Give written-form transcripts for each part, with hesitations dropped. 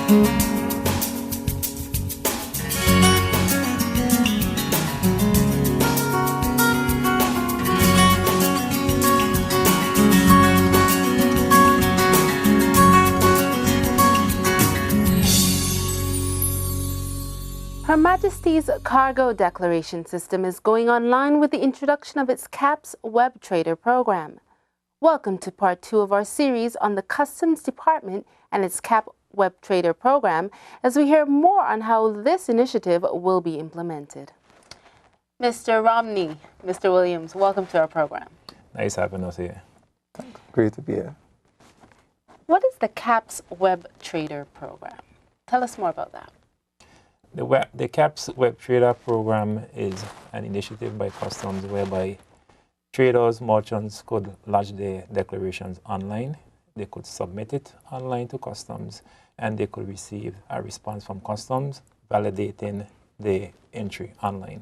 Her Majesty's cargo declaration system is going online with the introduction of its CAPS Web Trader program. Welcome to part 2 of our series on the Customs Department and its CAP Web Trader program as we hear more on how this initiative will be implemented. Mr. Romney, Mr. Williams, welcome to our program. Nice having us here. Great to be here. What is the CAPS Web Trader program? Tell us more about that. The CAPS Web Trader program is an initiative by Customs whereby traders, merchants could lodge their declarations online. They could submit it online to Customs, and they could receive a response from Customs validating the entry online.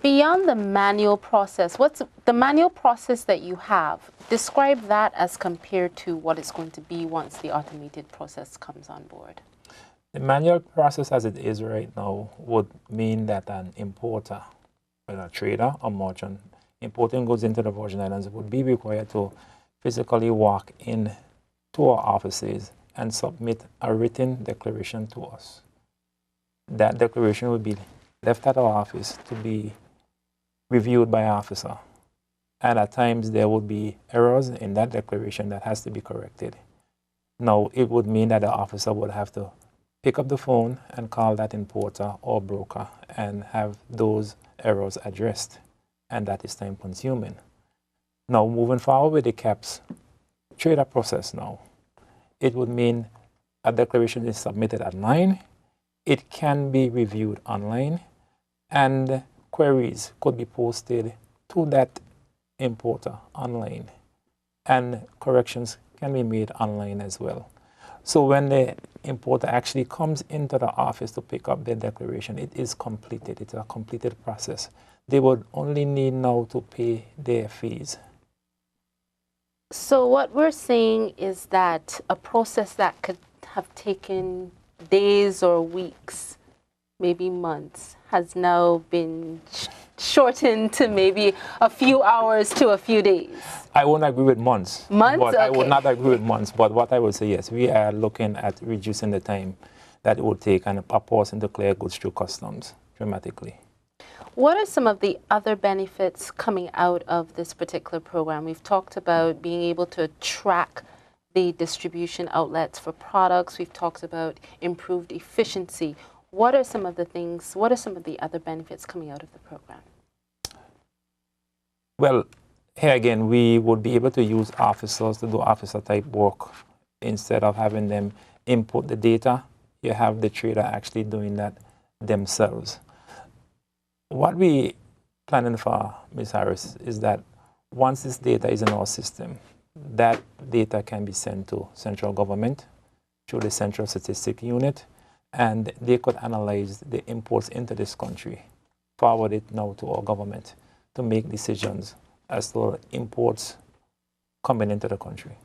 Beyond the manual process, what's the manual process that you have? Describe that as compared to what it's going to be once the automated process comes on board. The manual process as it is right now would mean that an importer, whether a trader or merchant, importing goods into the Virgin Islands would be required to physically walk in to our offices and submit a written declaration to us. That declaration would be left at our office to be reviewed by an officer. And at times there would be errors in that declaration that has to be corrected. Now, it would mean that the officer would have to pick up the phone and call that importer or broker and have those errors addressed, and that is time consuming. Now, moving forward with the CAPS trader process now, it would mean a declaration is submitted online, it can be reviewed online, and queries could be posted to that importer online, and corrections can be made online as well. So when the importer actually comes into the office to pick up their declaration, it is completed. It's a completed process. They would only need now to pay their fees. So what we're saying is that a process that could have taken days or weeks, maybe months, has now been shortened to maybe a few hours to a few days. I won't agree with months. Months? But okay. I would not agree with months. But what I would say, yes, we are looking at reducing the time that it would take and a person to clear goods through Customs dramatically. What are some of the other benefits coming out of this particular program? We've talked about being able to track the distribution outlets for products. We've talked about improved efficiency. What are some of the things, what are some of the other benefits coming out of the program? Well, here again, we would be able to use officers to do officer type work. Instead of having them input the data, you have the trader actually doing that themselves. What we planning for, Ms. Harris, is that once this data is in our system, that data can be sent to central government through the Central Statistic Unit, and they could analyze the imports into this country, forward it now to our government to make decisions as to imports coming into the country.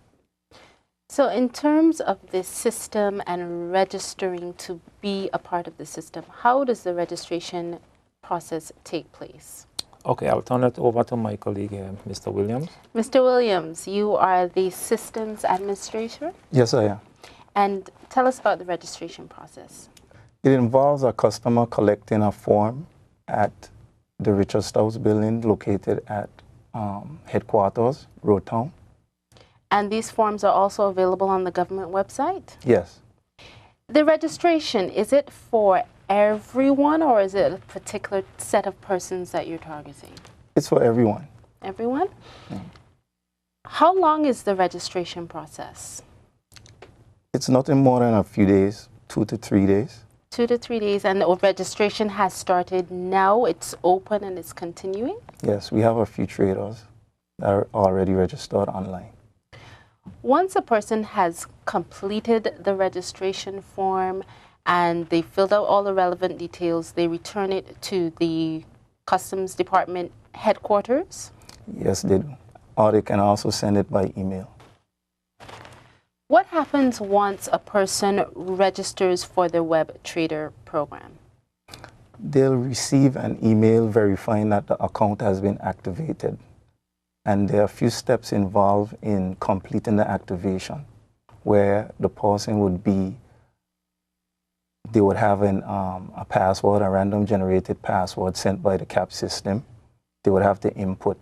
So in terms of the system and registering to be a part of the system, how does the registration process take place? Okay, I'll turn it over to my colleague, Mr. Williams. Mr. Williams, you are the systems administrator? Yes, I am. And tell us about the registration process. It involves a customer collecting a form at the Richard House building located at headquarters, Road Town. And these forms are also available on the government website? Yes. The registration, is it for everyone or is it a particular set of persons that you're targeting? It's for everyone. Everyone? Yeah. How long is the registration process? It's nothing more than a few days, 2 to 3 days. 2 to 3 days, and the registration has started now. It's open and it's continuing? Yes, we have a few traders that are already registered online. Once a person has completed the registration form and they filled out all the relevant details, they return it to the Customs Department headquarters? Yes, they do. Or they can also send it by email. What happens once a person registers for the web trader program? They'll receive an email verifying that the account has been activated. And there are a few steps involved in completing the activation, where the person would be, they would have a password, a random generated password sent by the CAP system. They would have to input.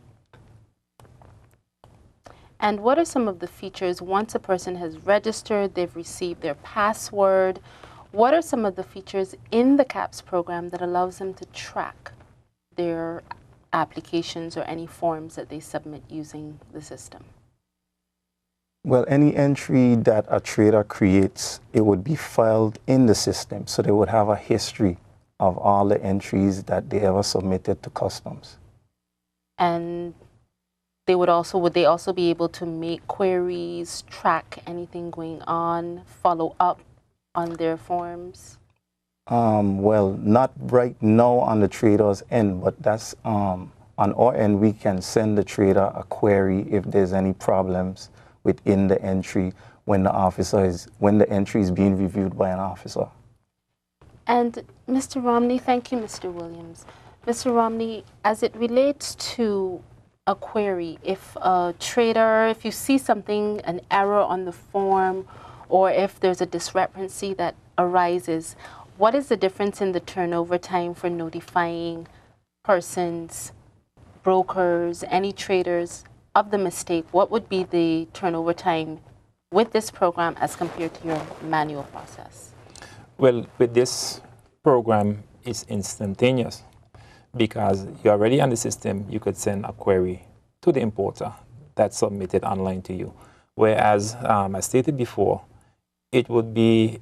And what are some of the features once a person has registered, they've received their password? What are some of the features in the CAPS program that allows them to track their applications or any forms that they submit using the system? Well, any entry that a trader creates, it would be filed in the system. So they would have a history of all the entries that they ever submitted to customs. And they would they also be able to make queries, track anything going on, follow up on their forms? Well, not right now on the trader's end, but that's on our end, we can send the trader a query if there's any problems within the entry when the entry is being reviewed by an officer. And Mr. Romney, thank you, Mr. Williams. Mr. Romney, as it relates to a query, if a trader, if you see something, an error on the form, or if there's a discrepancy that arises, what is the difference in the turnover time for notifying persons, brokers, any traders of the mistake? What would be the turnover time with this program as compared to your manual process? Well, with this program, it's instantaneous because you're already on the system. You could send a query to the importer that's submitted online to you. Whereas, as stated before, it would be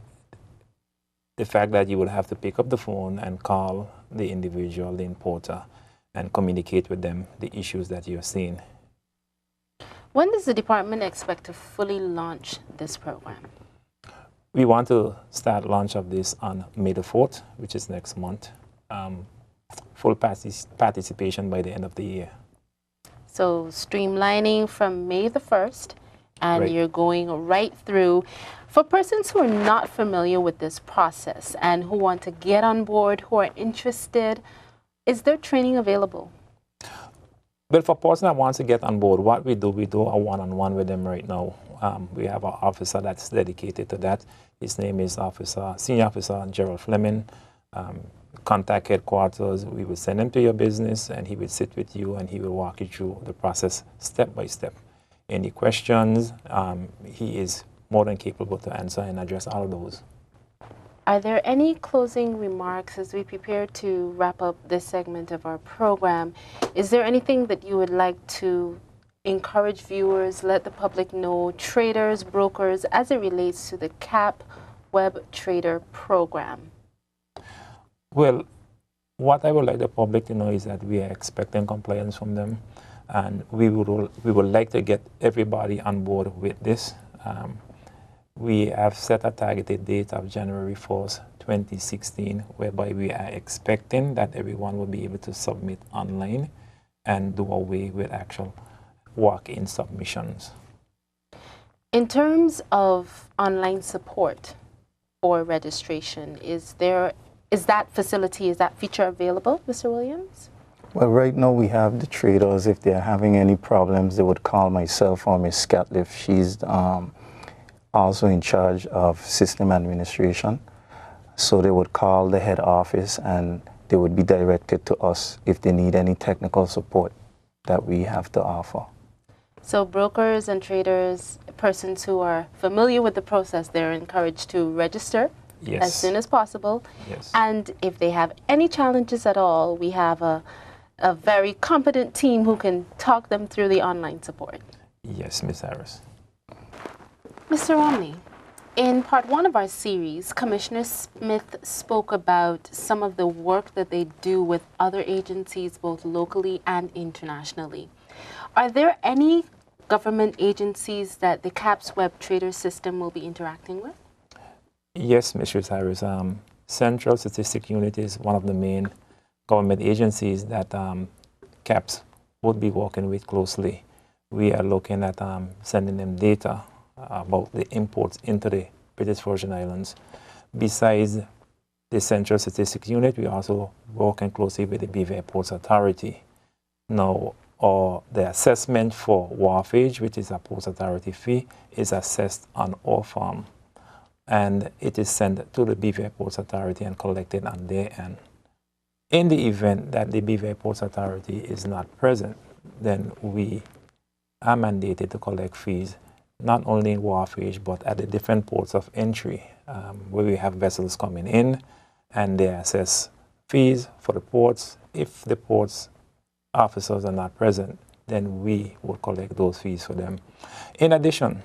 the fact that you would have to pick up the phone and call the individual, the importer, and communicate with them the issues that you're seeing. When does the department expect to fully launch this program? We want to start launch of this on May the 4th, which is next month. Full participation by the end of the year. So streamlining from May the 1st, and right. You're going right through. For persons who are not familiar with this process and who want to get on board, who are interested, is there training available? Well, for a person that wants to get on board, what we do a one-on-one with them right now. We have an officer that's dedicated to that. His name is Senior Officer Gerald Fleming. Contact headquarters. We will send him to your business, and he will sit with you, and he will walk you through the process step by step. Any questions, he is more than capable to answer and address all of those. Are there any closing remarks as we prepare to wrap up this segment of our program? Is there anything that you would like to encourage viewers, let the public know, traders, brokers, as it relates to the CAP Web Trader program? Well, what I would like the public to know is that we are expecting compliance from them, and we would like to get everybody on board with this. We have set a targeted date of January 4th, 2016, whereby we are expecting that everyone will be able to submit online and do away with actual walk-in submissions. In terms of online support for registration, is that feature available, Mr. Williams? Well, right now we have the traders. If they're having any problems, they would call myself or Ms. Scatliff. She's also in charge of system administration. So they would call the head office and they would be directed to us if they need any technical support that we have to offer. So brokers and traders, persons who are familiar with the process, they're encouraged to register yes. as soon as possible. Yes. And if they have any challenges at all, we have a very competent team who can talk them through the online support. Yes, Ms. Harris. Mr. Romney, in part one of our series, Commissioner Smith spoke about some of the work that they do with other agencies, both locally and internationally. Are there any government agencies that the CAPS Web Trader system will be interacting with? Yes, Mrs. Harris. Central Statistic Unit is one of the main government agencies that CAPS would be working with closely. We are looking at sending them data about the imports into the British Virgin Islands. Besides the Central Statistics Unit, we also working closely with the BVI Ports Authority. Now, the assessment for wharfage, which is a Ports Authority fee, is assessed on our farm, and it is sent to the BVI Ports Authority and collected on their end. In the event that the BVI Ports Authority is not present, then we are mandated to collect fees not only in wharfage but at the different ports of entry where we have vessels coming in, and they assess fees for the ports. If the ports officers are not present, then we will collect those fees for them. In addition,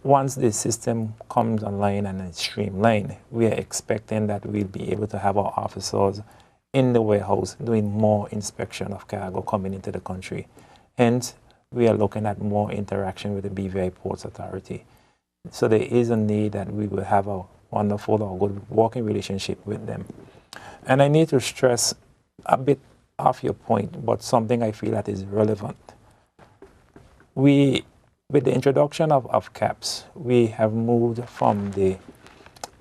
once the system comes online and it's streamlined, we are expecting that we'll be able to have our officers in the warehouse doing more inspection of cargo coming into the country. Hence, we are looking at more interaction with the BVI Ports Authority. So there is a need that we will have a wonderful or good working relationship with them. And I need to stress a bit off your point, but something I feel that is relevant. With the introduction of caps, we have moved from the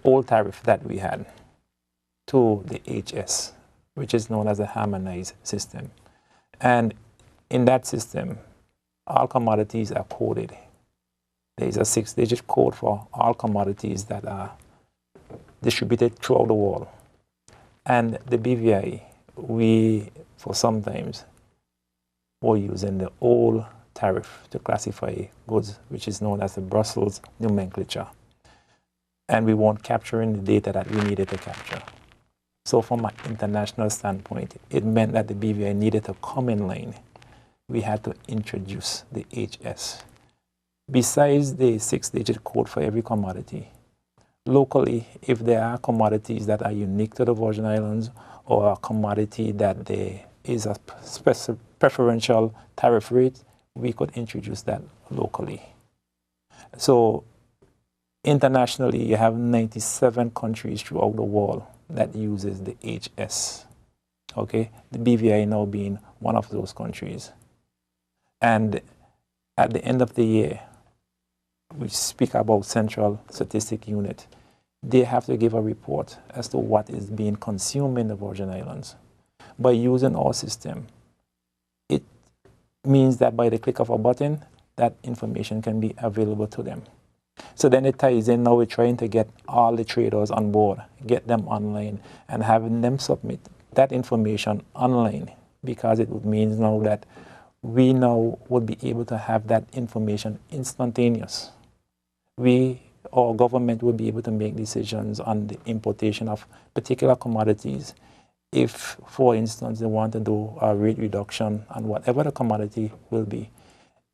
old tariff that we had to the HS, which is known as a harmonized system. And in that system, all commodities are coded. There is a 6-digit code for all commodities that are distributed throughout the world. And the BVI, we, for sometimes, were using the old tariff to classify goods, which is known as the Brussels nomenclature. And we weren't capturing the data that we needed to capture. So from an international standpoint, it meant that the BVI needed to come in line. We had to introduce the HS. Besides the 6-digit code for every commodity, locally, if there are commodities that are unique to the Virgin Islands or a commodity that there is a preferential tariff rate, we could introduce that locally. So internationally, you have 97 countries throughout the world that uses the HS. Okay, the BVI now being one of those countries. And at the end of the year, we speak about Central Statistic Unit. They have to give a report as to what is being consumed in the Virgin Islands. By using our system, it means that by the click of a button, that information can be available to them. So then it ties in, now we're trying to get all the traders on board, get them online, and having them submit that information online, because it would mean now that we now would be able to have that information instantaneous. Our government would be able to make decisions on the importation of particular commodities. If, for instance, they want to do a rate reduction on whatever the commodity will be,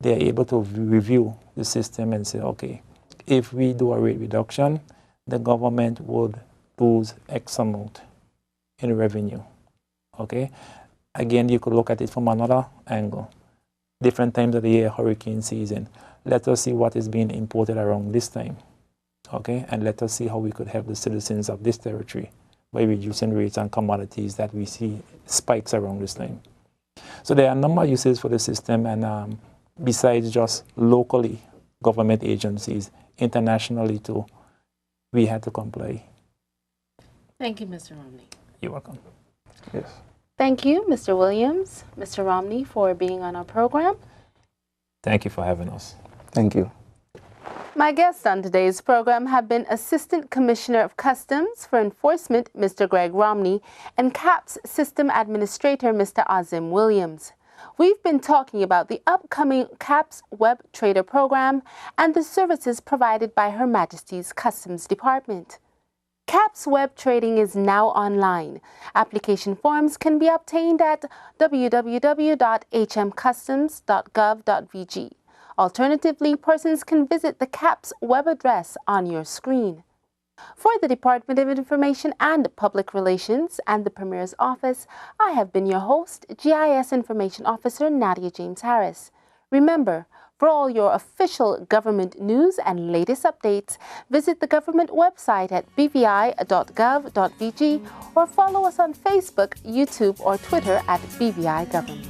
they're able to review the system and say, okay, if we do a rate reduction, the government would lose X amount in revenue. Okay? Again, you could look at it from another angle. Different times of the year, hurricane season. Let us see what is being imported around this time. Okay? And let us see how we could help the citizens of this territory by reducing rates on commodities that we see spikes around this time. So there are a number of uses for the system, and besides just locally, government agencies, internationally too, we had to comply. Thank you, Mr. Romney. You're welcome. Yes. Thank you, Mr. Williams, Mr. Romney, for being on our program. Thank you for having us. Thank you. My guests on today's program have been Assistant Commissioner of Customs for Enforcement, Mr. Greg Romney, and CAPS System Administrator, Mr. Azim Williams. We've been talking about the upcoming CAPS Web Trader program and the services provided by Her Majesty's Customs Department. CAPS Web Trading is now online. Application forms can be obtained at www.hmcustoms.gov.vg. Alternatively, persons can visit the CAPS web address on your screen. For the Department of Information and Public Relations and the Premier's Office, I have been your host, GIS Information Officer Nadia James Harris. Remember, for all your official government news and latest updates, visit the government website at bvi.gov.vg or follow us on Facebook, YouTube, or Twitter at BVI Government.